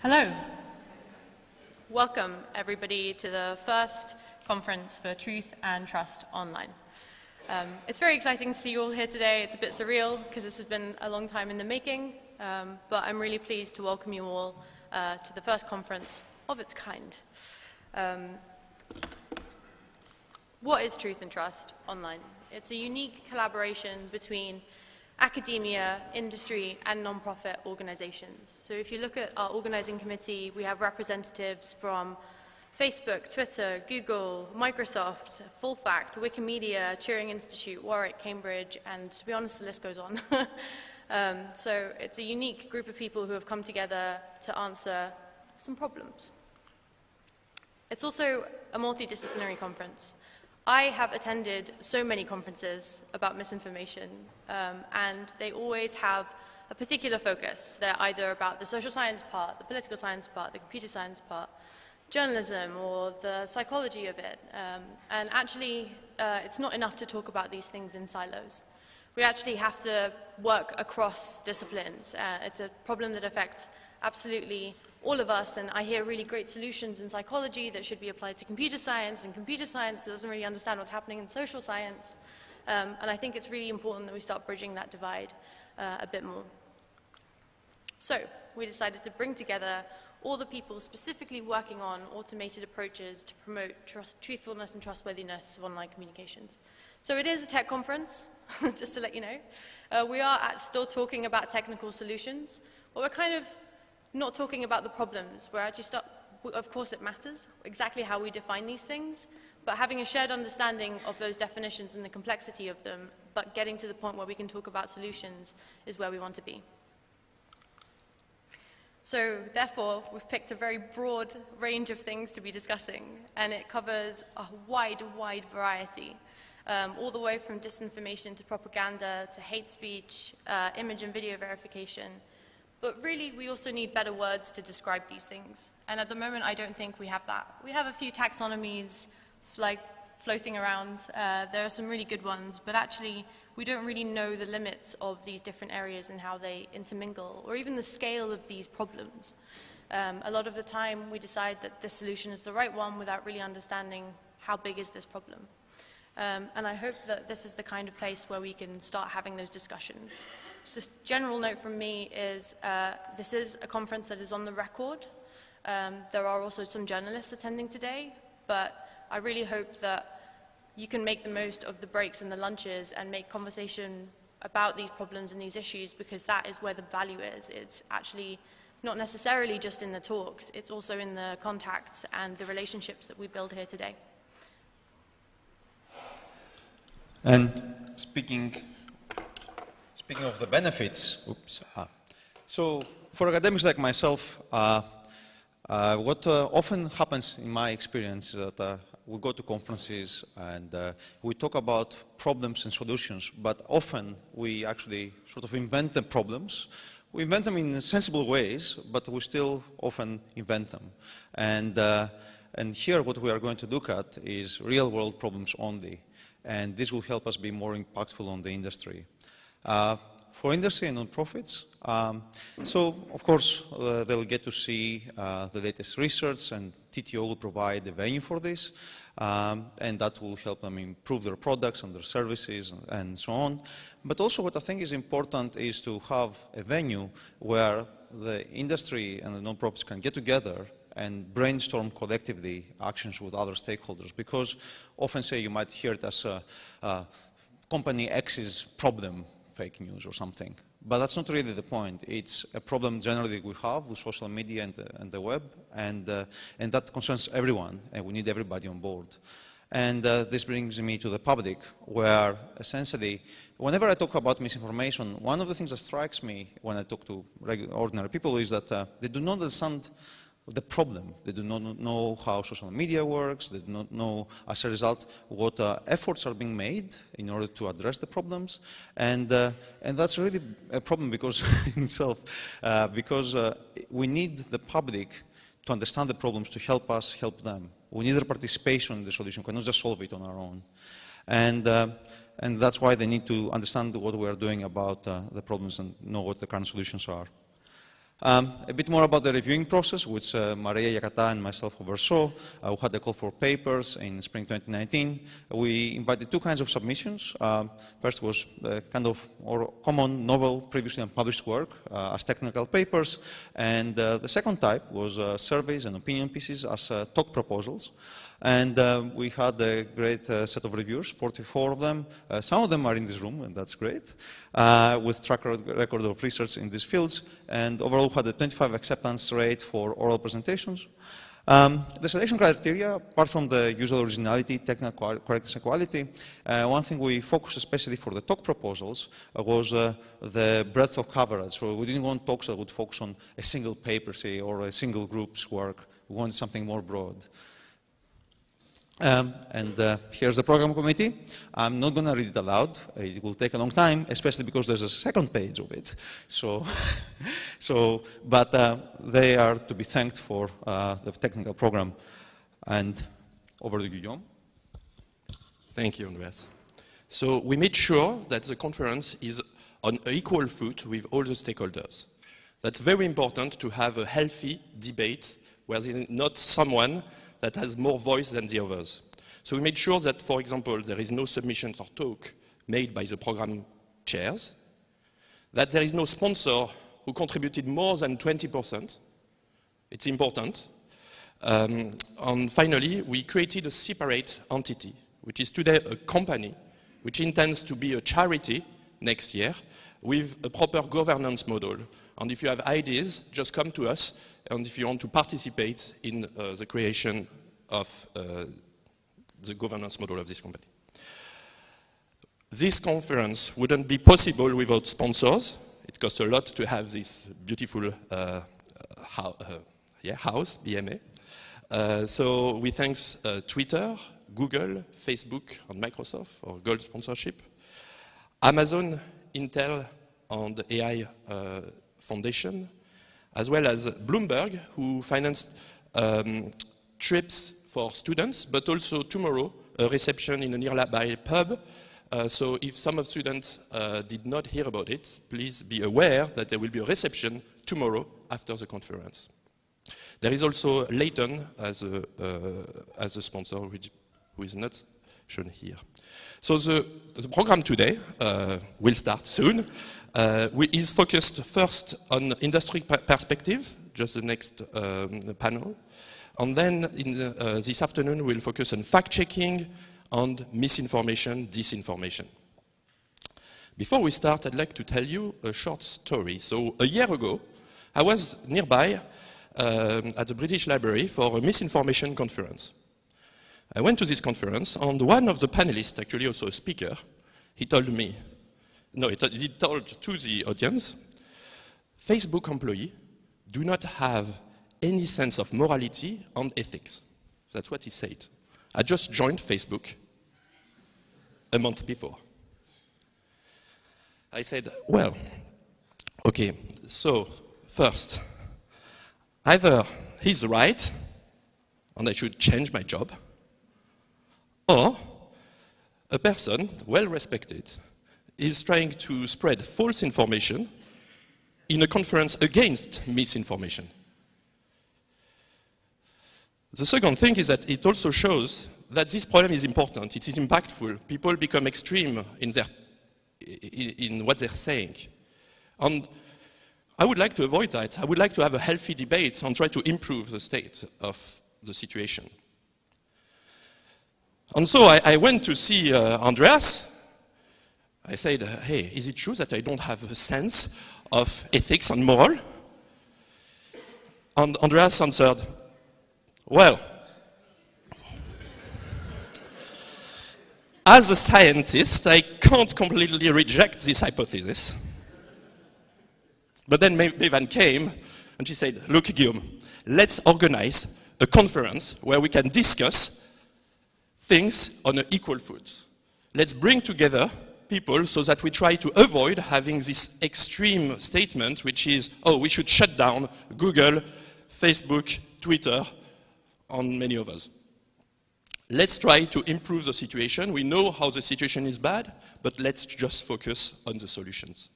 Hello. Welcome, everybody, to the first conference for Truth and Trust Online. It's very exciting to see you all here today. It's a bit surreal because this has been a long time in the making, but I'm really pleased to welcome you all to the first conference of its kind. What is Truth and Trust Online? It's a unique collaboration between academia, industry, and non-profit organizations. So if you look at our organizing committee, we have representatives from Facebook, Twitter, Google, Microsoft, Full Fact, Wikimedia, Turing Institute, Warwick, Cambridge, and to be honest, the list goes on. So it's a unique group of people who have come together to answer some problems. It's also a multidisciplinary conference. I have attended so many conferences about misinformation, and they always have a particular focus. They're either about the social science part, the political science part, the computer science part, journalism, or the psychology of it. And actually, it's not enough to talk about these things in silos. We actually have to work across disciplines. It's a problem that affects absolutely all of us, and I hear really great solutions in psychology that should be applied to computer science, and computer science doesn't really understand what's happening in social science. And I think it's really important that we start bridging that divide a bit more. So we decided to bring together all the people specifically working on automated approaches to promote truthfulness and trustworthiness of online communications. So it is a tech conference, just to let you know. We are still talking about technical solutions, but we're kind of not talking about the problems. We're actually of course it matters exactly how we define these things, but having a shared understanding of those definitions and the complexity of them, but getting to the point where we can talk about solutions is where we want to be. So therefore, we've picked a very broad range of things to be discussing, and it covers a wide variety, all the way from disinformation to propaganda to hate speech, image and video verification. But really, we also need better words to describe these things. And at the moment, I don't think we have that. We have a few taxonomies floating around. There are some really good ones, but actually, we don't really know the limits of these different areas and how they intermingle, or even the scale of these problems. A lot of the time, we decide that this solution is the right one without really understanding how big is this problem. And I hope that this is the kind of place where we can start having those discussions. So a general note from me is this is a conference that is on the record. There are also some journalists attending today, but I really hope that you can make the most of the breaks and the lunches and make conversation about these problems and these issues, because that is where the value is. It's actually not necessarily just in the talks, it's also in the contacts and the relationships that we build here today. And speaking of the benefits, so for academics like myself, what often happens in my experience is that we go to conferences and we talk about problems and solutions, but often we actually sort of invent the problems. We invent them in sensible ways, but we still often invent them. And here what we are going to look at is real-world problems only. And this will help us be more impactful on the industry. For industry and non-profits, so of course they'll get to see the latest research, and TTO will provide a venue for this, and that will help them improve their products and their services and so on. But also what I think is important is to have a venue where the industry and the non-profits can get together and brainstorm collectively actions with other stakeholders, because often say you might hear it as company X's problem, fake news or something. But that's not really the point. It's a problem generally we have with social media and the web, and that concerns everyone, and we need everybody on board. And this brings me to the public, where essentially, whenever I talk about misinformation, one of the things that strikes me when I talk to ordinary people is that they do not understand the problem. They do not know how social media works. They do not know, as a result, what efforts are being made in order to address the problems. And that's really a problem because in itself, because we need the public to understand the problems to help us help them. We need their participation in the solution. We cannot just solve it on our own. And that's why they need to understand what we are doing about the problems and know what the current solutions are. A bit more about the reviewing process, which Maria Yakata and myself oversaw. We had a call for papers in spring 2019. We invited two kinds of submissions. First was kind of more common, novel, previously unpublished work as technical papers. And the second type was surveys and opinion pieces as talk proposals. And we had a great set of reviewers, 44 of them. Some of them are in this room, and that's great, with track record of research in these fields. And overall, we had a 25 acceptance rate for oral presentations. The selection criteria, apart from the usual originality, technical correctness and quality, one thing we focused especially for the talk proposals was the breadth of coverage. So we didn't want talks that would focus on a single paper, say, or a single group's work. We wanted something more broad. Here's the program committee. I'm not going to read it aloud. It will take a long time, especially because there's a second page of it. But they are to be thanked for the technical program. And over to Guillaume. Thank you, Andreas. So we made sure that the conference is on equal foot with all the stakeholders. That's very important to have a healthy debate where there is not someone that has more voice than the others. So we made sure that, for example, there is no submissions or talk made by the program chairs, that there is no sponsor who contributed more than 20%. It's important. And finally, we created a separate entity, which is today a company, which intends to be a charity next year with a proper governance model. And if you have ideas, just come to us. And if you want to participate in the creation of the governance model of this company. This conference wouldn't be possible without sponsors. It costs a lot to have this beautiful house, BMA. So we thank Twitter, Google, Facebook, and Microsoft for gold sponsorship, Amazon, Intel, and the AI Foundation, as well as Bloomberg, who financed trips for students, but also tomorrow a reception in a nearby pub. So if some of students did not hear about it, please be aware that there will be a reception tomorrow after the conference. There is also Leighton as a sponsor, who is not shown here. So the program today will start soon. Is focused first on industry perspective, just the next panel. And then this afternoon we'll focus on fact-checking and misinformation, disinformation. Before we start, I'd like to tell you a short story. So a year ago, I was nearby at the British Library for a misinformation conference. I went to this conference, and one of the panelists, actually also a speaker, he told me, no, he told to the audience, Facebook employees do not have any sense of morality and ethics. That's what he said. I just joined Facebook a month before. I said, well, okay, so first, either he's right and I should change my job, or a person, well-respected, is trying to spread false information in a conference against misinformation. The second thing is that it also shows that this problem is important, it is impactful. People become extreme in what they're saying. And I would like to avoid that. I would like to have a healthy debate and try to improve the state of the situation. And so I went to see Andreas. I said, hey, is it true that I don't have a sense of ethics and moral? And Andreas answered, well, as a scientist, I can't completely reject this hypothesis. But then Mevan came and she said, look, Guillaume, let's organize a conference where we can discuss things on an equal foot. Let's bring together people so that we try to avoid having this extreme statement, which is, oh, we should shut down Google, Facebook, Twitter, and many others. Let's try to improve the situation. We know how the situation is bad, but let's just focus on the solutions.